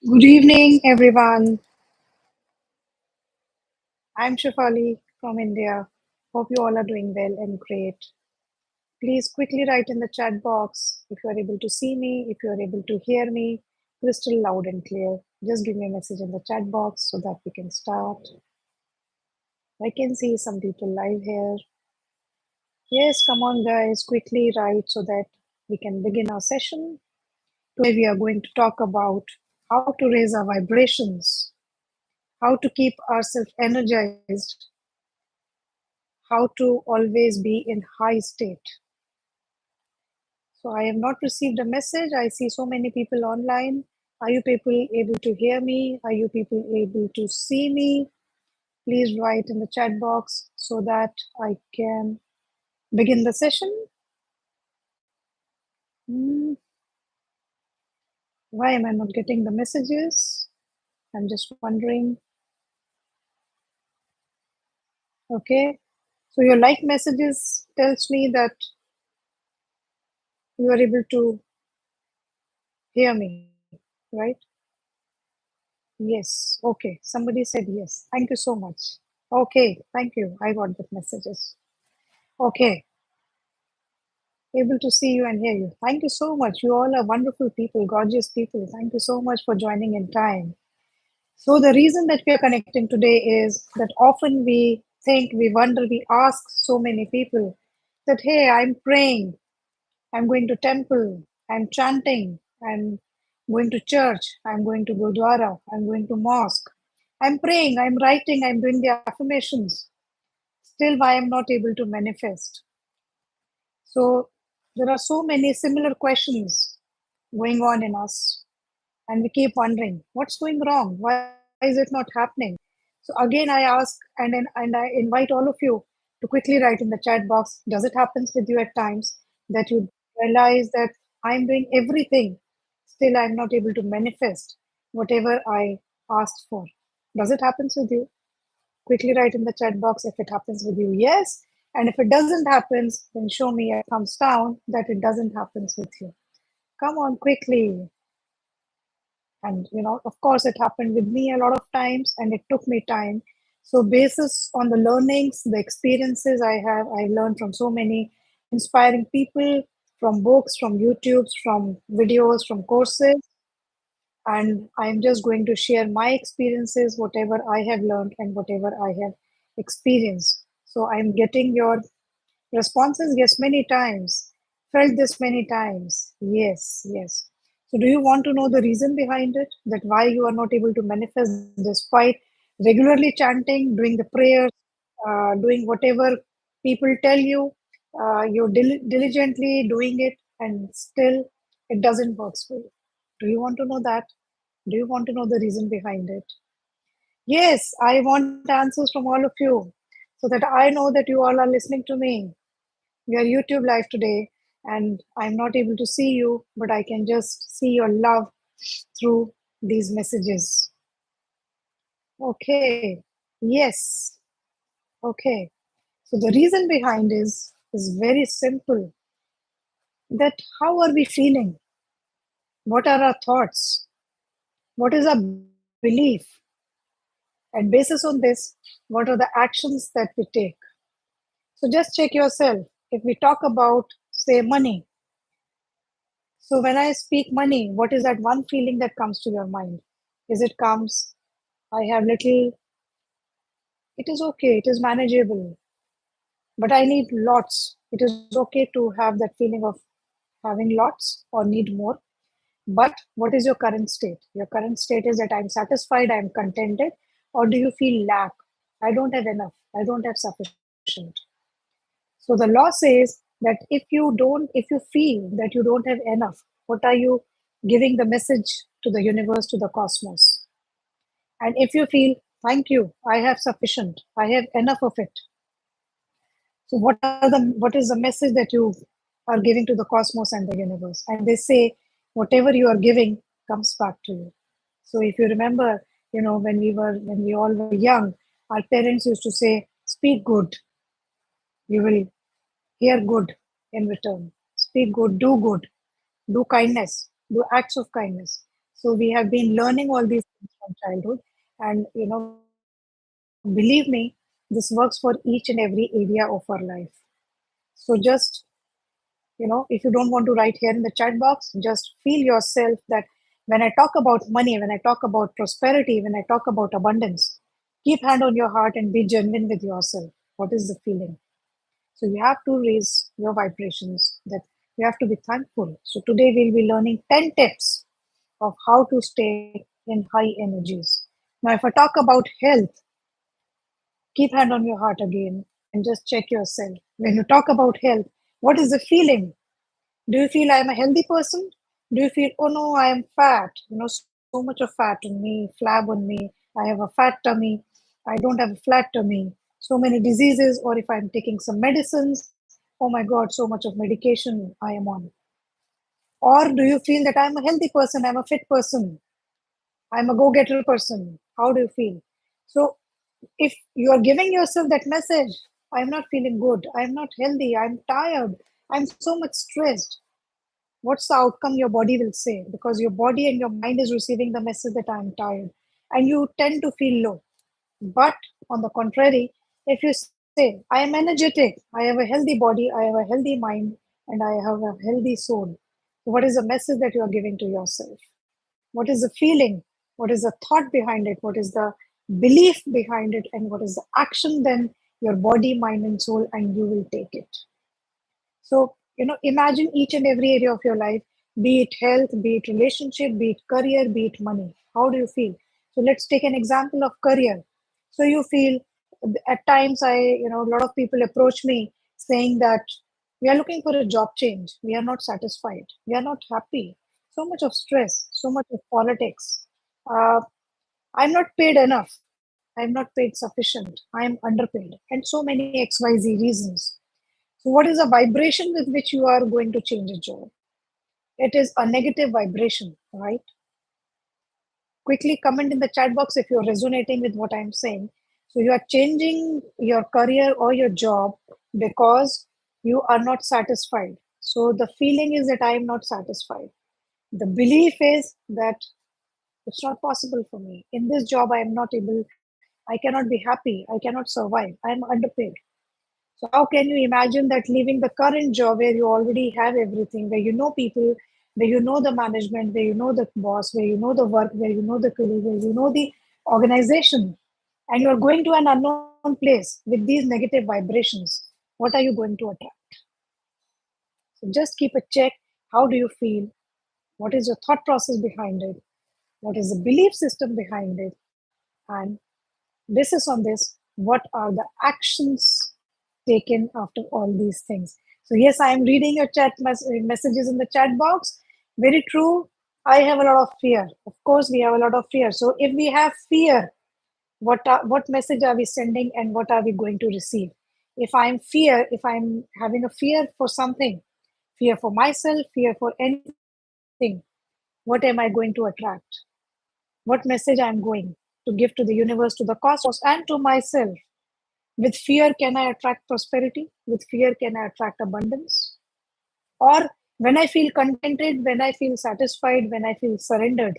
Good evening, everyone. I'm Shafali from India. Hope you all are doing well and great. Please quickly write in the chat box if you are able to see me, if you are able to hear me, crystal loud and clear. Just give me a message in the chat box so that we can start. I can see some people live here. Yes, come on, guys, quickly write so that we can begin our session. Today, we are going to talk about how to raise our vibrations, how to keep ourselves energized, how to always be in high state. So I have not received a message. I see so many people online. Are you people able to hear me? Are you people able to see me? Please write in the chat box so that I can begin the session. Hmm, why am I not getting the messages? I'm just wondering. Okay. So your like messages tells me that you are able to hear me, right? Yes. Okay. Somebody said yes. Thank you so much. Okay. Thank you. I got the messages. Okay. Able to see you and hear you. Thank you so much. You all are wonderful people, gorgeous people. Thank you so much for joining in time. So, the reason that we are connecting today is that often we think, we wonder, we ask so many people that, hey, I'm praying, I'm going to temple, I'm chanting, I'm going to church, I'm going to Gurdwara, I'm going to mosque, I'm praying, I'm writing, I'm doing the affirmations. Still, why I'm not able to manifest? So there are so many similar questions going on in us, and we keep wondering what's going wrong? Why is it not happening? So again, I ask and I invite all of you to quickly write in the chat box. Does it happens with you at times that you realize that I'm doing everything, still I'm not able to manifest whatever I asked for? Does it happens with you? Quickly write in the chat box if it happens with you, yes. And if it doesn't happen, then show me a thumbs down that it doesn't happen with you. Come on, quickly. And of course, it happened with me a lot of times, and it took me time. So, basis on the learnings, the experiences I learned from so many inspiring people, from books, from YouTubes, from videos, from courses, and I'm just going to share my experiences, whatever I have learned and whatever I have experienced. So I'm getting your responses, yes, many times. Felt this many times. Yes, yes. So do you want to know the reason behind it? That why you are not able to manifest despite regularly chanting, doing the prayers, doing whatever people tell you, you're diligently doing it, and still it doesn't work for you. Do you want to know that? Do you want to know the reason behind it? Yes, I want answers from all of you so that I know that you all are listening to me. We are YouTube live today, and I'm not able to see you, but I can just see your love through these messages. Okay. Yes. Okay. So the reason behind is very simple. That how are we feeling? What are our thoughts? What is our belief? And basis on this, what are the actions that we take? So just check yourself. If we talk about, say, money, so when I speak money, what is that one feeling that comes to your mind? Is it comes, I have little, it is okay, it is manageable, but I need lots. It is okay to have that feeling of having lots or need more. But what is your current state? Your current state is that I'm satisfied, I'm contented, or do you feel lack? I don't have enough, I don't have sufficient. So the law says that if you feel that you don't have enough, what are you giving the message to the universe, to the cosmos? And if you feel, thank you, I have sufficient, I have enough of it. So what is the message that you are giving to the cosmos and the universe? And they say whatever you are giving comes back to you. So if you remember, when we all were young, our parents used to say, speak good, you will hear good in return. Speak good, do good, do kindness, do acts of kindness. So we have been learning all these things from childhood. And, believe me, this works for each and every area of our life. So just, if you don't want to write here in the chat box, just feel yourself that when I talk about money, when I talk about prosperity, when I talk about abundance, keep hand on your heart and be genuine with yourself. What is the feeling? So you have to raise your vibrations, that you have to be thankful. So today we'll be learning 10 tips of how to stay in high energies. Now, if I talk about health, keep hand on your heart again and just check yourself. When you talk about health, what is the feeling? Do you feel I am a healthy person? Do you feel, oh no, I am fat? So much of fat on me, flab on me. I have a fat tummy. I don't have a flat tummy. So many diseases, or if I'm taking some medicines, oh my God, so much of medication I am on. Or do you feel that I'm a healthy person? I'm a fit person. I'm a go getter person. How do you feel? So, if you are giving yourself that message, I'm not feeling good, I'm not healthy, I'm tired, I'm so much stressed, what's the outcome your body will say? Because your body and your mind is receiving the message that I'm tired, and you tend to feel low. But on the contrary, if you say, I am energetic, I have a healthy body, I have a healthy mind, and I have a healthy soul, what is the message that you are giving to yourself? What is the feeling? What is the thought behind it? What is the belief behind it? And what is the action then your body, mind, and soul, and you will take it. So, imagine each and every area of your life, be it health, be it relationship, be it career, be it money. How do you feel? So, let's take an example of career. So, you feel at times, a lot of people approach me saying that we are looking for a job change. We are not satisfied. We are not happy. So much of stress, so much of politics. Uh, I'm not paid enough. I'm not paid sufficient. I'm underpaid. And so many XYZ reasons. So, what is the vibration with which you are going to change a job? It is a negative vibration, right? Quickly comment in the chat box if you're resonating with what I'm saying. So, you are changing your career or your job because you are not satisfied. So, the feeling is that I am not satisfied. The belief is that it's not possible for me. In this job, I cannot be happy. I cannot survive. I am underpaid. So how can you imagine that leaving the current job where you already have everything, where you know people, where you know the management, where you know the boss, where you know the work, where you know the colleague, where you know the organization, and you're going to an unknown place with these negative vibrations, what are you going to attract? So just keep a check. How do you feel? What is your thought process behind it? What is the belief system behind it? And basis on this, what are the actions taken after all these things? So, yes, I am reading your messages in the chat box. Very true. I have a lot of fear. Of course, we have a lot of fear. So, if we have fear, what message are we sending and what are we going to receive? If I'm having a fear for something, fear for myself, fear for anything, what am I going to attract? What message I'm going to give to the universe, to the cosmos, and to myself? With fear, can I attract prosperity? With fear, can I attract abundance? Or when I feel contented, when I feel satisfied, when I feel surrendered,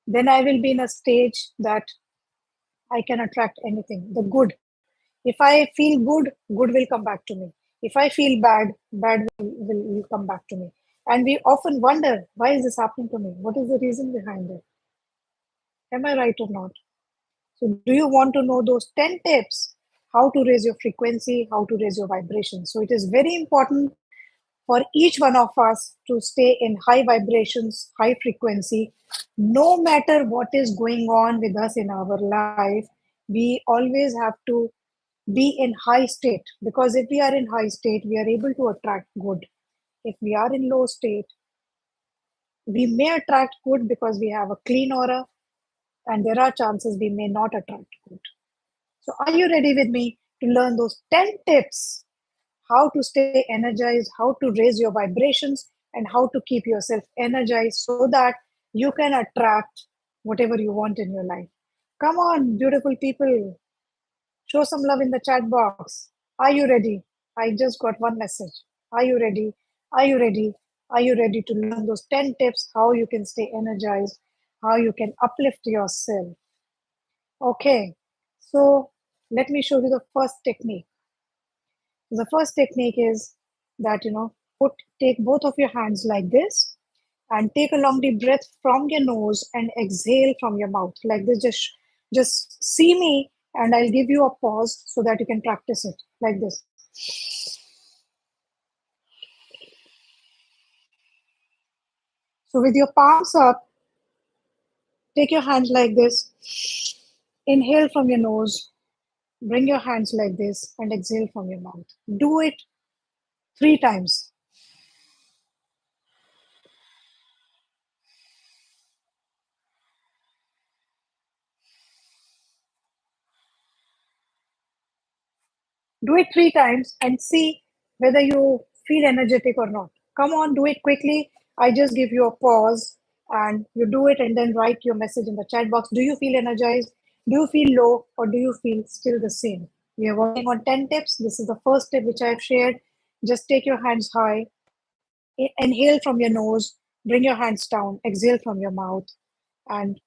then I will be in a stage that I can attract anything, the good. If I feel good, good will come back to me. If I feel bad, bad will come back to me. And we often wonder, why is this happening to me? What is the reason behind it? Am I right or not? So, do you want to know those 10 tips how to raise your frequency, how to raise your vibration? So, it is very important for each one of us to stay in high vibrations, high frequency, no matter what is going on with us in our life. We always have to be in high state, because if we are in high state, we are able to attract good. If we are in low state, we may attract good because we have a clean aura, and there are chances we may not attract good. So, are you ready with me to learn those 10 tips how to stay energized, how to raise your vibrations, and how to keep yourself energized so that you can attract whatever you want in your life? Come on, beautiful people, show some love in the chat box. Are you ready? I just got one message. Are you ready? Are you ready? Are you ready to learn those 10 tips how you can stay energized, how you can uplift yourself. Okay, so let me show you the first technique. The first technique is that, take both of your hands like this and take a long deep breath from your nose and exhale from your mouth like this. Just see me and I'll give you a pause so that you can practice it like this. So with your palms up, take your hands like this. Inhale from your nose, bring your hands like this, and exhale from your mouth. Do it 3 times. Do it 3 times and see whether you feel energetic or not. Come on, do it quickly. I just give you a pause and you do it and then write your message in the chat box. Do you feel energized? Do you feel low or do you feel still the same? We are working on 10 tips. This is the first tip which I have shared. Just take your hands high, inhale from your nose, bring your hands down, exhale from your mouth, and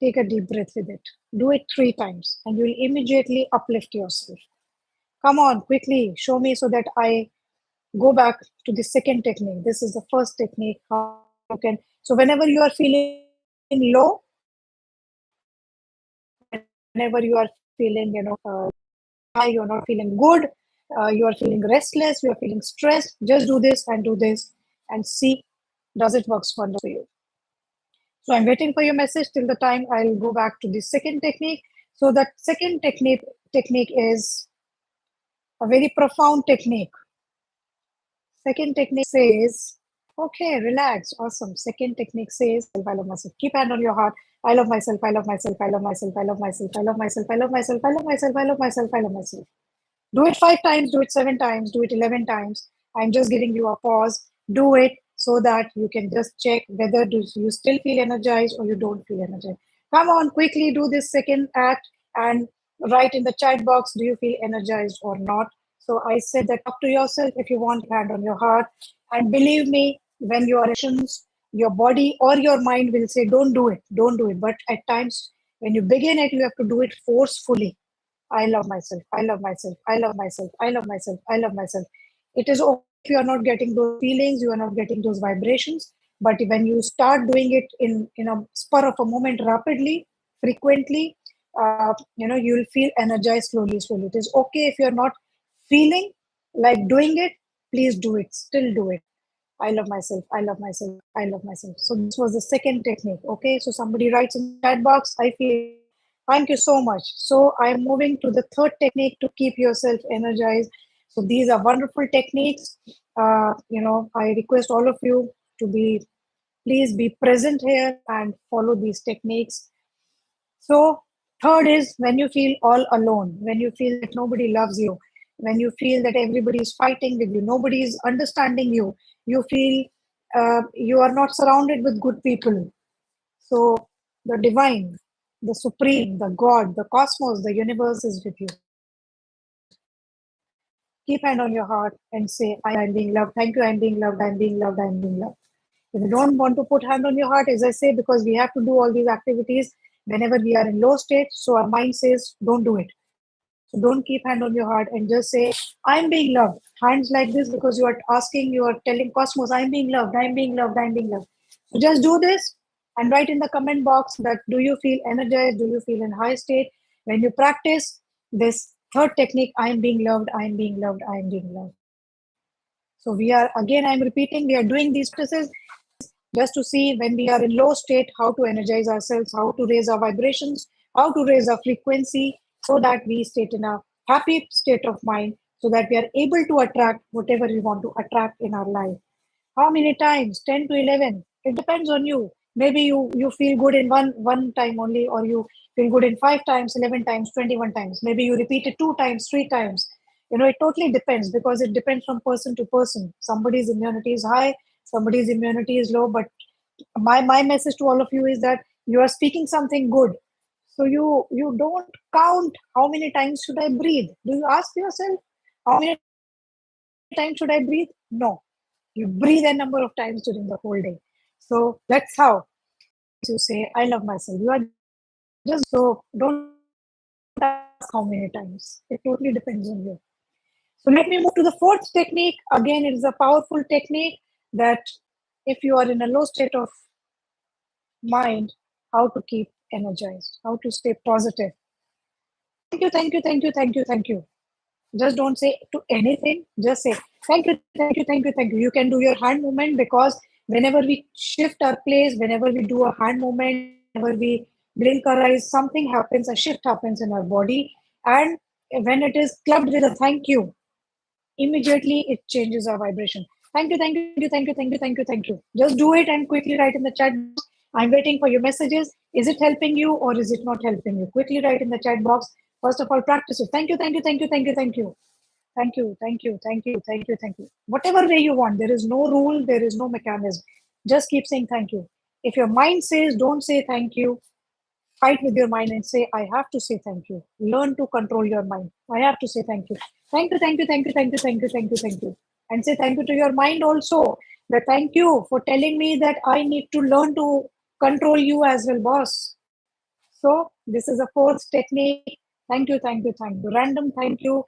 take a deep breath with it. Do it 3 times and you'll immediately uplift yourself. Come on, quickly, show me so that I go back to the second technique. This is the first technique. How you can, so whenever you are feeling low, whenever you are feeling, high, you're not feeling good, you are feeling restless, you are feeling stressed, just do this and see does it works wonders for you. So I'm waiting for your message till the time I'll go back to the second technique. So that second technique is a very profound technique. Second technique says, okay, relax, awesome. Second technique says, I love myself. Keep hand on your heart. I love myself, I love myself, I love myself, I love myself, I love myself, I love myself, I love myself, I love myself, I love myself. Do it 5 times, do it 7 times, do it 11 times. I'm just giving you a pause. Do it so that you can just check whether do you still feel energized or you don't feel energized. Come on, quickly do this second act and write in the chat box, do you feel energized or not? So I said that talk to yourself if you want, hand on your heart. And believe me, when your actions, your body or your mind will say, don't do it, don't do it. But at times, when you begin it, you have to do it forcefully. I love myself. I love myself. I love myself. I love myself. I love myself. It is okay if you are not getting those feelings, you are not getting those vibrations. But when you start doing it in a spur of a moment, rapidly, frequently, you'll feel energized slowly, slowly. It is okay if you're not feeling like doing it. Please do it. Still do it. I love myself. I love myself. I love myself. So this was the second technique. Okay. So somebody writes in the chat box, I feel. Thank you so much. So I'm moving to the third technique to keep yourself energized. So these are wonderful techniques. I request all of you to please be present here and follow these techniques. So third is when you feel all alone, when you feel that nobody loves you, when you feel that everybody is fighting with you, nobody is understanding you, you feel you are not surrounded with good people. So the divine, the supreme, the God, the cosmos, the universe is with you. Keep hand on your heart and say, I am being loved. Thank you, I'm being loved, I'm being loved, I'm being loved. If you don't want to put hand on your heart, as I say, because we have to do all these activities whenever we are in low state, so our mind says, don't do it. So don't keep hand on your heart and just say, I'm being loved. Hands like this because you are asking, you are telling cosmos, I'm being loved, I'm being loved, I'm being loved. So just do this and write in the comment box that do you feel energized? Do you feel in high state? When you practice this third technique, I'm being loved, I'm being loved, I'm being loved. So we are, again, I'm repeating, we are doing these practices just to see when we are in low state, how to energize ourselves, how to raise our vibrations, how to raise our frequency so that we stay in a happy state of mind so that we are able to attract whatever we want to attract in our life. How many times? 10 to 11. It depends on you. Maybe you feel good in one time only, or you feel good in 5 times, 11 times, 21 times. Maybe you repeat it 2 times, 3 times. It totally depends because it depends from person to person. Somebody's immunity is high, somebody's immunity is low. But my message to all of you is that you are speaking something good. So you don't count how many times should I breathe. Do you ask yourself how many times should I breathe? No, you breathe a number of times during the whole day. So that's how. you say, I love myself. You are just doing it. So don't ask how many times. It totally depends on you. So let me move to the fourth technique. Again, it is a powerful technique that if you are in a low state of mind, how to keep energized, how to stay positive. Thank you, thank you, thank you, thank you, thank you. Just don't say to anything, just say thank you, thank you, thank you, thank you. You can do your hand movement because whenever we shift our place, whenever we do a hand movement, whenever we blink our eyes, something happens, a shift happens in our body. And when it is clubbed with a thank you, immediately it changes our vibration. Thank you, thank you, thank you, thank you, thank you, thank you, thank you. Just do it and quickly write in the chat box. I'm waiting for your messages. Is it helping you or is it not helping you? Quickly write in the chat box. First of all, practice it. Thank you, thank you, thank you, thank you, thank you. Thank you, thank you, thank you, thank you, thank you. Whatever way you want, there is no rule, there is no mechanism. Just keep saying thank you. If your mind says don't say thank you, fight with your mind and say, I have to say thank you. Learn to control your mind. I have to say thank you. Thank you, thank you, thank you, thank you, thank you, thank you, thank you. And say thank you to your mind also. That thank you for telling me that I need to learn to control you as well, boss. So this is a fourth technique. Thank you, thank you, thank you. Random thank you.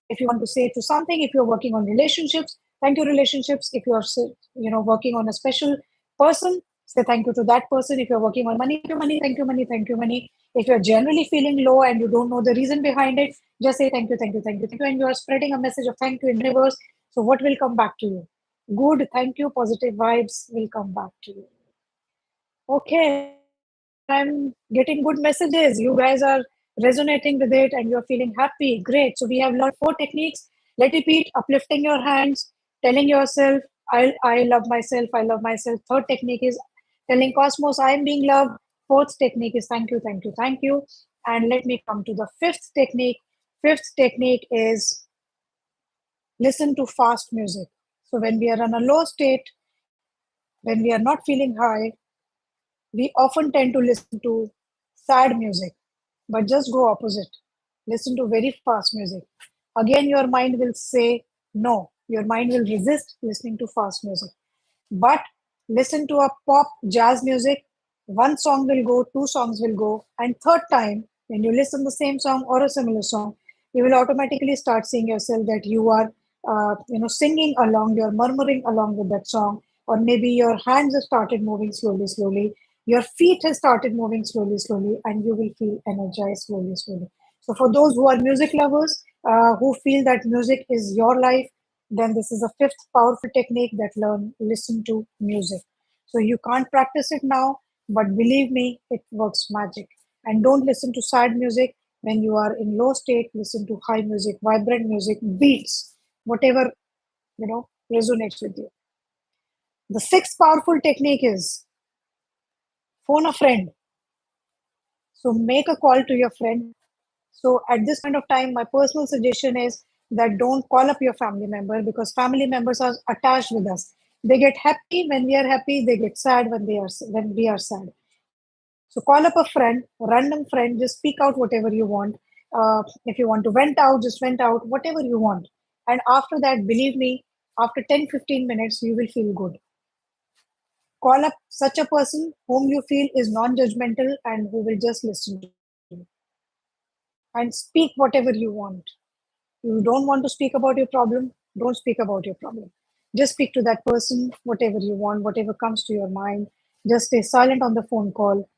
If you want to say to something, if you're working on relationships, thank you relationships. If you're working on a special person, say thank you to that person. If you're working on money, money, thank you, money, thank you, money. If you're generally feeling low and you don't know the reason behind it, just say thank you, thank you, thank you, thank you, and you are spreading a message of thank you in universe. So what will come back to you? Good, thank you, positive vibes will come back to you. Okay, I'm getting good messages. You guys are resonating with it and you're feeling happy. Great. So we have learned four techniques. Let it repeat, uplifting your hands, telling yourself, I love myself, I love myself. Third technique is telling Cosmos, I am being loved. Fourth technique is thank you, thank you, thank you. And let me come to the fifth technique. Fifth technique is listen to fast music. So when we are in a low state, when we are not feeling high, we often tend to listen to sad music, but just go opposite. Listen to very fast music. Again, your mind will say no. Your mind will resist listening to fast music. But listen to a pop jazz music. One song will go, two songs will go, and third time, when you listen the same song or a similar song, you will automatically start seeing yourself that you are, singing along, you're murmuring along with that song, or maybe your hands have started moving slowly, slowly. Your feet have started moving slowly, slowly, and you will feel energized slowly, slowly. So, for those who are music lovers, who feel that music is your life, then this is a fifth powerful technique that learn listen to music. So you can't practice it now, but believe me, it works magic. And don't listen to sad music when you are in low state. Listen to high music, vibrant music, beats, whatever resonates with you. The sixth powerful technique is phone a friend. So make a call to your friend. So at this point of time, my personal suggestion is that don't call up your family member because family members are attached with us. They get happy when we are happy. They get sad when we are sad. So call up a friend, a random friend. Just speak out whatever you want. If you want to vent out, just vent out whatever you want. And after that, believe me, after 10-15 minutes, you will feel good. Call up such a person whom you feel is non-judgmental and who will just listen to you and speak whatever you want. You don't want to speak about your problem, don't speak about your problem. Just speak to that person, whatever you want, whatever comes to your mind. Just stay silent on the phone call.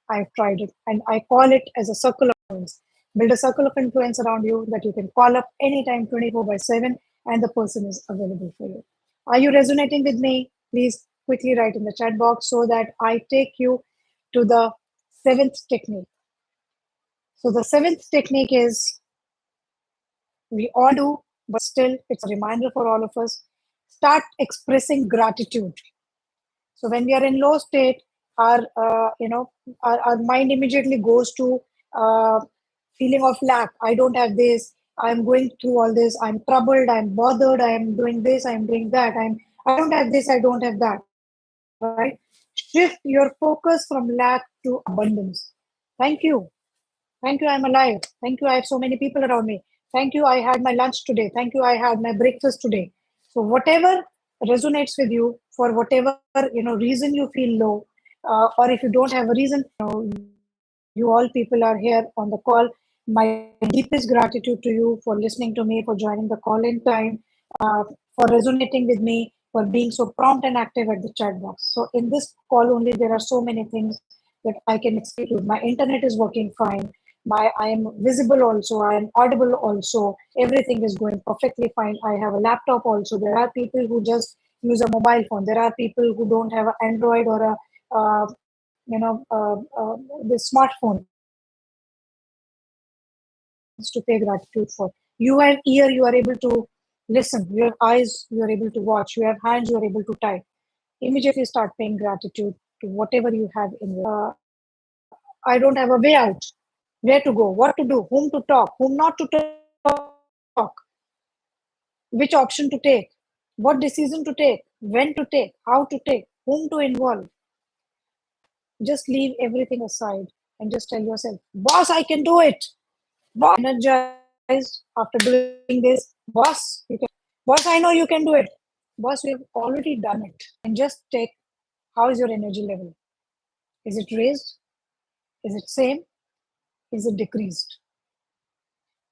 I've tried it and I call it as a circle of influence. Build a circle of influence around you that you can call up anytime 24 by 7 and the person is available for you. Are you resonating with me? Please quickly write in the chat box so that I take you to the seventh technique. So the seventh technique is we all do, but still, it's a reminder for all of us. Start expressing gratitude. So when we are in low state, our mind immediately goes to feeling of lack. I don't have this. I'm going through all this. I'm troubled. I'm bothered. I'm doing this. I'm doing that. I don't have this. I don't have that. Right? Shift your focus from lack to abundance. Thank you. Thank you, I'm alive. Thank you, I have so many people around me. Thank you, I had my lunch today. Thank you, I had my breakfast today. So, whatever resonates with you, for whatever reason you feel low, or if you don't have a reason, you all people are here on the call. My deepest gratitude to you for listening to me, for joining the call in time, for resonating with me, for being so prompt and active at the chat box. So in this call only, there are so many things that I can explain to you. My internet is working fine. I am visible also. I am audible also. Everything is going perfectly fine. I have a laptop also. There are people who just use a mobile phone. There are people who don't have an Android or a the smartphone to pay gratitude for. You have ear, you are able to listen. You have eyes, you are able to watch. You have hands, you are able to type. Immediately start paying gratitude to whatever you have in your life. I don't have a way out. Where to go? What to do? Whom to talk? Whom not to talk? Which option to take? What decision to take? When to take? How to take? Whom to involve? Just leave everything aside and just tell yourself, boss, I can do it. Boss, energized after doing this. Boss, you can. Boss, I know you can do it. Boss, we have already done it. And just take, how is your energy level? Is it raised? Is it same? Is it decreased?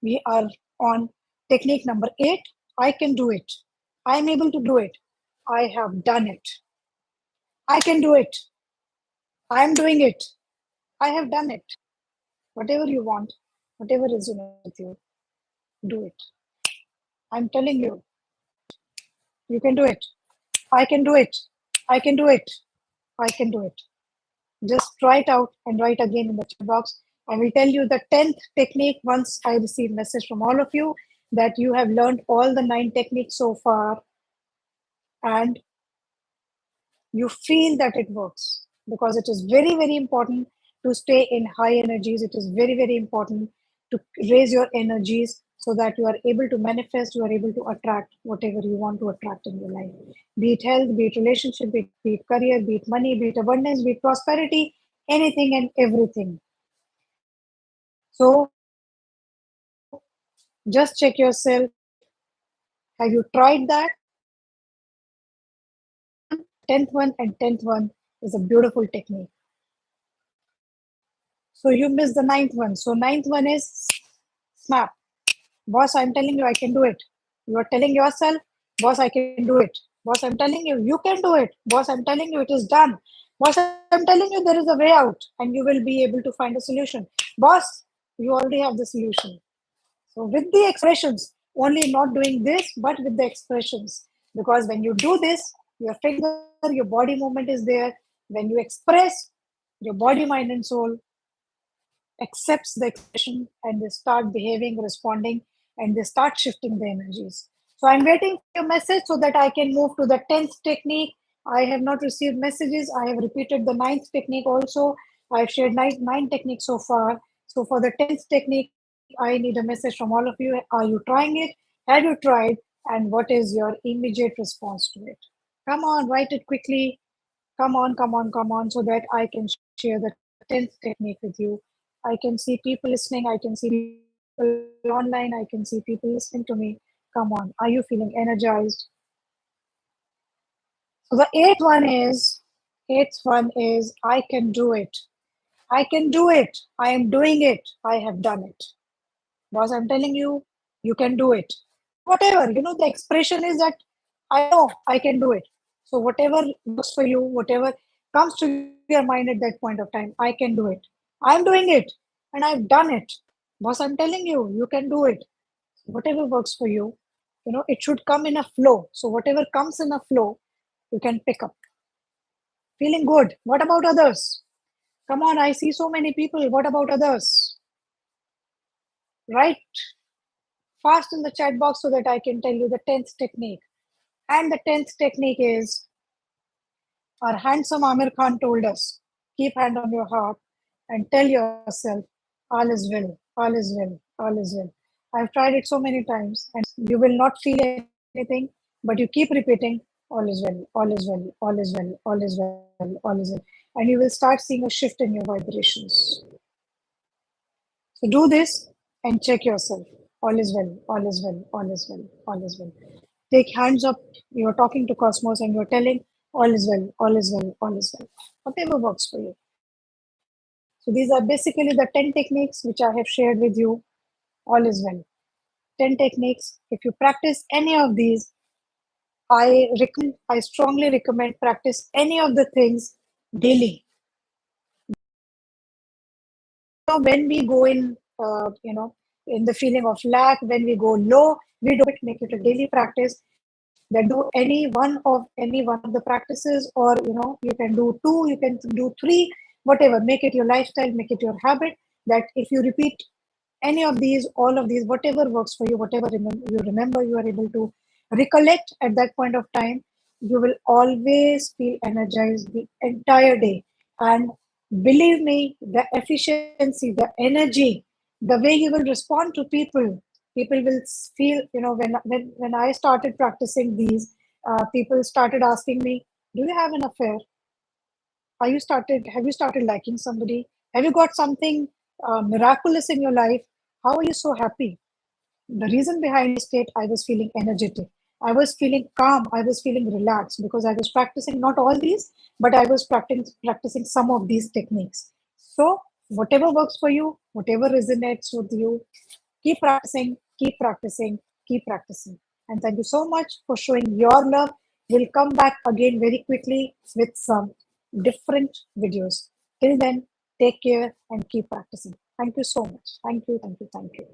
We are on technique number 8. I can do it. I am able to do it. I have done it. I can do it. I am doing it. I have done it. Whatever you want, whatever resonates with you, do it. I'm telling you, you can do it. I can do it. I can do it. I can do it. Just try it out and write again in the chat box. I will tell you the 10th technique once I receive message from all of you that you have learned all the 9 techniques so far and you feel that it works, because it is very, very important to stay in high energies. It is very, very important to raise your energies so that you are able to manifest, you are able to attract whatever you want to attract in your life. Be it health, be it relationship, be it career, be it money, be it abundance, be it prosperity, anything and everything. So just check yourself. Have you tried that? Have you tried the 9th one? 10th one and 10th one is a beautiful technique. So you missed the 9th one. So 9th one is SMAP. Boss, I'm telling you, I can do it. You are telling yourself, boss, I can do it. Boss, I'm telling you can do it. Boss, I'm telling you, it is done. Boss, I'm telling you, there is a way out and you will be able to find a solution. Boss, you already have the solution. So with the expressions, only not doing this, but with the expressions. Because when you do this, your finger, your body movement is there. When you express, your body, mind, and soul accepts the expression and they start behaving, responding, and they start shifting the energies. So I'm waiting for your message so that I can move to the 10th technique. I have not received messages. I have repeated the 9th technique also. I've shared nine techniques so far. So for the 10th technique, I need a message from all of you. Are you trying it? Have you tried? And what is your immediate response to it? Come on, write it quickly. Come on, so that I can share the 10th technique with you. I can see people listening. I can see people online. I can see people listening to me. Come on. Are you feeling energized? So the eighth one is I can do it. I can do it. I am doing it. I have done it. Boss, I'm telling you, you can do it. Whatever, the expression is that I know I can do it. So whatever works for you, whatever comes to your mind at that point of time, I can do it. I'm doing it and I've done it. Boss, I'm telling you, you can do it. Whatever works for you, it should come in a flow. So whatever comes in a flow, you can pick up. Feeling good. What about others? Come on, I see so many people. What about others? Write fast in the chat box so that I can tell you the 10th technique. And the 10th technique is our handsome Amir Khan told us, keep hand on your heart and tell yourself, all is well, all is well, all is well. I've tried it so many times and you will not feel anything, but you keep repeating, all is well, all is well, all is well, all is well, all is well. And you will start seeing a shift in your vibrations. So do this and check yourself. All is well, all is well, all is well, all is well. Take hands up. You're talking to Cosmos and you're telling, All is well, all is well, all is well. Whatever works for you. So these are basically the 10 techniques which I have shared with you. All is well. 10 techniques. If you practice any of these, I strongly recommend practice any of the things daily. So when we go in, in the feeling of lack, when we go low, we do it, make it a daily practice. Then do any one of the practices, or you can do two, you can do three, whatever. Make it your lifestyle, make it your habit. That if you repeat any of these, all of these, whatever works for you, whatever you remember, you are able to recollect at that point of time, you will always feel energized the entire day. And believe me, the efficiency, the energy, the way you will respond to people will feel, when I started practicing these, people started asking me, do you have an affair? Have you started liking somebody? Have you got something miraculous in your life? How are you so happy? The reason behind this state, I was feeling energetic. I was feeling calm. I was feeling relaxed because I was practicing not all these, but I was practicing some of these techniques. So, whatever works for you, whatever resonates with you, keep practicing, keep practicing, keep practicing. And thank you so much for showing your love. We'll come back again very quickly with some different videos. Till then, take care and keep practicing. Thank you so much. Thank you, thank you, thank you.